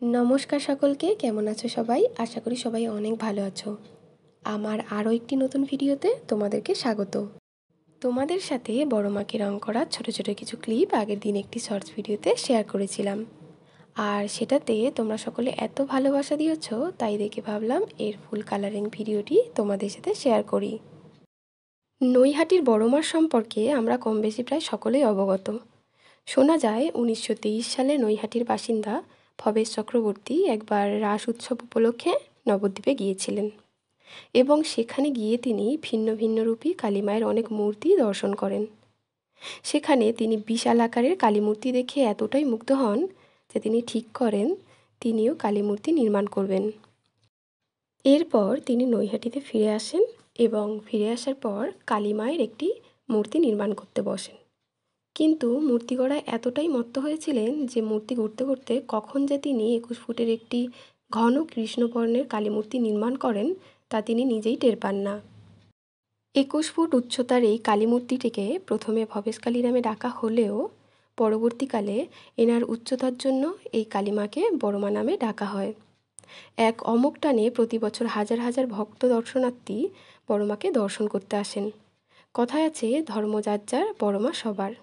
নমস্কার সকলকে, কেমন আছো সবাই? আশা করি সবাই অনেক ভালো আছো। আমার আরও একটি নতুন ভিডিওতে তোমাদেরকে স্বাগত। তোমাদের সাথে বড় মাকে রং করা ছোট ছোট কিছু ক্লিপ আগের দিন একটি শর্টস ভিডিওতে শেয়ার করেছিলাম, আর সেটাতে তোমরা সকলে এত ভালোবাসা দিয়েছো, তাই দেখে ভাবলাম এর ফুল কালারিং ভিডিওটি তোমাদের সাথে শেয়ার করি। নৈহাটির বড় মার সম্পর্কে আমরা কম বেশি প্রায় সকলেই অবগত। শোনা যায় 1923 সালে নৈহাটির বাসিন্দা ভবেশ চক্রবর্তী একবার রাস উৎসব উপলক্ষে নবদ্বীপে গিয়েছিলেন এবং সেখানে গিয়ে তিনি ভিন্ন ভিন্ন রূপী কালীমায়ের অনেক মূর্তি দর্শন করেন। সেখানে তিনি বিশাল আকারের কালী মূর্তি দেখে এতটাই মুগ্ধ হন যে তিনি ঠিক করেন তিনিও কালী মূর্তি নির্মাণ করবেন। এরপর তিনি নৈহাটিতে ফিরে আসেন এবং ফিরে আসার পর কালী মায়ের একটি মূর্তি নির্মাণ করতে বসেন। কিন্তু মূর্তি গড়ায় এতটাই মত্ত হয়েছিলেন যে মূর্তি গড়তে গড়তে কখন যে তিনি 21 ফুটের একটি ঘন কৃষ্ণবর্ণের কালী মূর্তি নির্মাণ করেন তা তিনি নিজেই টের পান না। 21 ফুট উচ্চতার এই কালী মূর্তিটিকে প্রথমে ভবেশকালী নামে ডাকা হলেও পরবর্তীকালে এনার উচ্চতার জন্য এই কালীমাকে বড়মা নামে ডাকা হয়। এক অমোঘ টানে প্রতি বছর হাজার হাজার ভক্ত দর্শনার্থী বড়মাকে দর্শন করতে আসেন। কথায় আছে, ধর্ম যার যার, বড়মা সবার।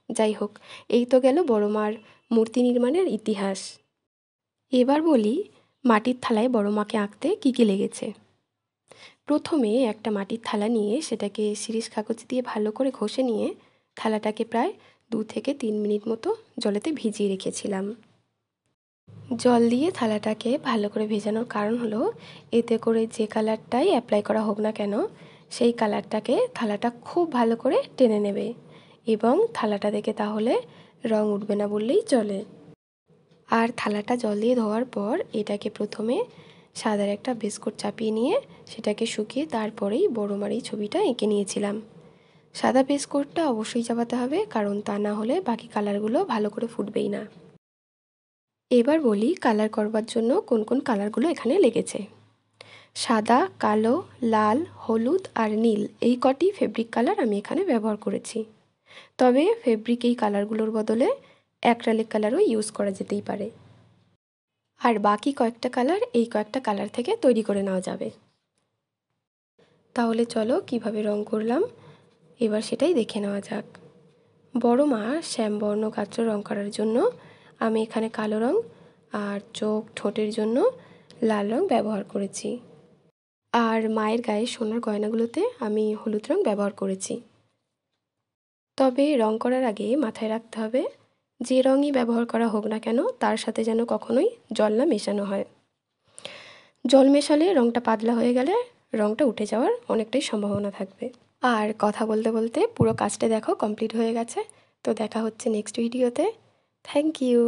যাই হোক, এই তো গেল বড়মার মূর্তি নির্মাণের ইতিহাস। এবার বলি মাটির থালায় বড়মাকে আঁকতে কী কী লেগেছে। প্রথমে একটা মাটির থালা নিয়ে সেটাকে শিরিষ কাগজ দিয়ে ভালো করে ঘষে নিয়ে থালাটাকে প্রায় 2 থেকে 3 মিনিট মতো জলেতে ভিজিয়ে রেখেছিলাম। জল দিয়ে থালাটাকে ভালো করে ভেজানোর কারণ হলো এতে করে যে কালারটাই অ্যাপ্লাই করা হোক না কেন সেই কালারটাকে থালাটা খুব ভালো করে টেনে নেবে এবং থালাটা থেকে তাহলে রং উঠবে না বললেই চলে। আর থালাটা জল দিয়ে ধোয়ার পর এটাকে প্রথমে সাদার একটা বিস্কুট চাপিয়ে নিয়ে সেটাকে শুকিয়ে তারপরেই বড়মার এই ছবিটা এঁকে নিয়েছিলাম। সাদা বিস্কুটটা অবশ্যই চাপাতে হবে, কারণ তা না হলে বাকি কালারগুলো ভালো করে ফুটবেই না। এবার বলি কালার করবার জন্য কোন কোন কালারগুলো এখানে লেগেছে। সাদা, কালো, লাল, হলুদ আর নীল এই কটি ফেব্রিক কালার আমি এখানে ব্যবহার করেছি। তবে ফেব্রিক এই কালারগুলোর বদলে অ্যাক্রিলিক কালারও ইউজ করা যেতেই পারে। আর বাকি কয়েকটা কালার এই কয়েকটা কালার থেকে তৈরি করে নেওয়া যাবে। তাহলে চলো কিভাবে রং করলাম এবার সেটাই দেখে নেওয়া যাক। বড়মা শ্যামবর্ণ গাত্র রং করার জন্য আমি এখানে কালো রং আর চোখ ঠোঁটের জন্য লাল রং ব্যবহার করেছি। আর মায়ের গায়ে সোনার গয়নাগুলোতে আমি হলুদ রং ব্যবহার করেছি। তবে রং করার আগে মাথায় রাখতে হবে যে রঙই ব্যবহার করা হোক না কেন তার সাথে যেন কখনোই জল না মেশানো হয়। জল মেশালে রঙটা পাতলা হয়ে গেলে রঙটা উঠে যাওয়ার অনেকটাই সম্ভাবনা থাকবে। আর কথা বলতে বলতে পুরো কাজটা দেখো কমপ্লিট হয়ে গেছে। তো দেখা হচ্ছে নেক্সট ভিডিওতে। Thank you.